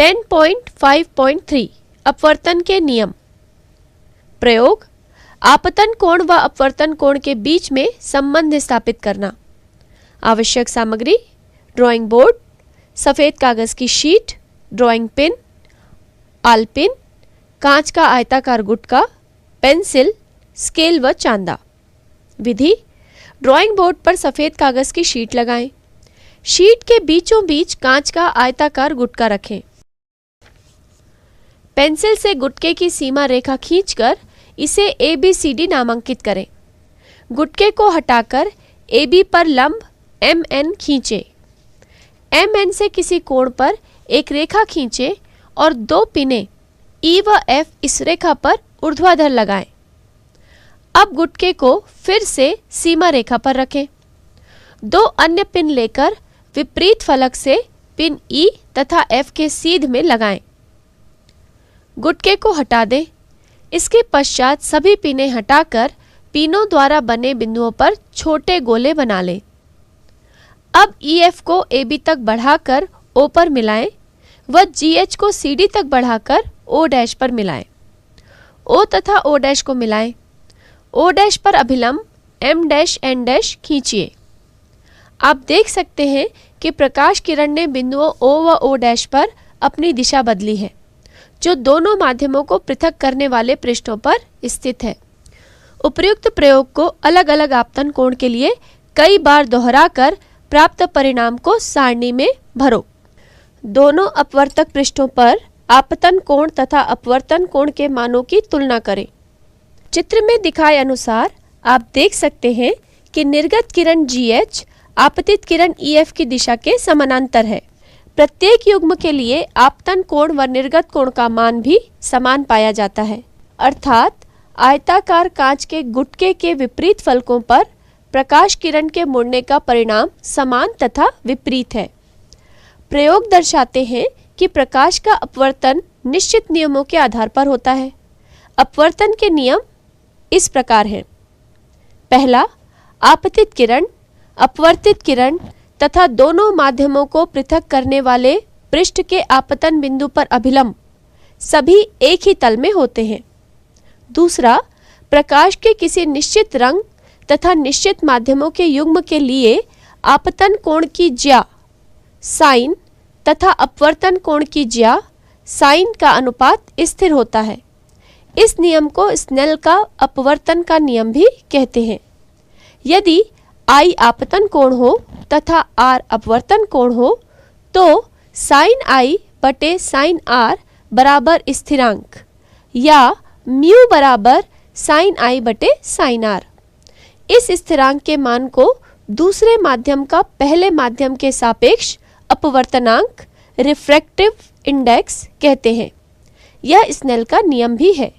10.5.3 अपवर्तन के नियम। प्रयोग, आपतन कोण व अपवर्तन कोण के बीच में संबंध स्थापित करना। आवश्यक सामग्री: ड्राइंग बोर्ड, सफ़ेद कागज़ की शीट, ड्राइंग पिन, आलपिन, कांच का आयताकार गुटका, पेंसिल, स्केल व चांदा। विधि: ड्राइंग बोर्ड पर सफ़ेद कागज़ की शीट लगाएं। शीट के बीचों बीच कांच का आयताकार गुटका रखें। पेंसिल से गुटके की सीमा रेखा खींचकर इसे ABCD नामांकित करें। गुटके को हटाकर AB पर लंब MN खींचें। MN से किसी कोण पर एक रेखा खींचें और दो पिनें E व F इस रेखा पर ऊर्ध्वाधर लगाएं। अब गुटके को फिर से सीमा रेखा पर रखें। दो अन्य पिन लेकर विपरीत फलक से पिन E तथा F के सीध में लगाएं। गुटके को हटा दें। इसके पश्चात सभी पिनें हटाकर पिनों द्वारा बने बिंदुओं पर छोटे गोले बना लें। अब EF को AB तक बढ़ाकर O पर मिलाएं व GH को CD तक बढ़ाकर O' पर मिलाएं। O तथा O' को मिलाएं। O' पर अभिलंब M', खींचिए। आप देख सकते हैं कि प्रकाश किरण ने बिंदुओं O व O' पर अपनी दिशा बदली है, जो दोनों माध्यमों को पृथक करने वाले पृष्ठों पर स्थित है। उपर्युक्त प्रयोग को अलग अलग आपतन कोण के लिए कई बार दोहराकर प्राप्त परिणाम को सारणी में भरो। दोनों अपवर्तक पृष्ठों पर आपतन कोण तथा अपवर्तन कोण के मानों की तुलना करें। चित्र में दिखाए अनुसार आप देख सकते हैं कि निर्गत किरण GH आपतित किरण EF की दिशा के समानांतर है। प्रत्येक युग्म के लिए आपतन कोण व निर्गत कोण का मान भी समान पाया जाता है, अर्थात आयताकार कांच के गुटके के विपरीत फलकों पर प्रकाश किरण के मुड़ने का परिणाम समान तथा विपरीत है। प्रयोग दर्शाते हैं कि प्रकाश का अपवर्तन निश्चित नियमों के आधार पर होता है। अपवर्तन के नियम इस प्रकार हैं। पहला, आपतित किरण, अपवर्तित किरण तथा दोनों माध्यमों को पृथक करने वाले पृष्ठ के आपतन बिंदु पर अभिलंब सभी एक ही तल में होते हैं। दूसरा, प्रकाश के किसी निश्चित रंग तथा निश्चित माध्यमों के युग्म के लिए आपतन कोण की ज्या साइन तथा अपवर्तन कोण की ज्या साइन का अनुपात स्थिर होता है। इस नियम को स्नेल का अपवर्तन का नियम भी कहते हैं। यदि I आपतन कोण हो तथा R अपवर्तन कोण हो तो साइन I बटे साइन R बराबर स्थिरांक या म्यू बराबर साइन I बटे साइन R। इस स्थिरांक के मान को दूसरे माध्यम का पहले माध्यम के सापेक्ष अपवर्तनांक रिफ्रैक्टिव इंडेक्स कहते हैं। यह स्नेल का नियम भी है।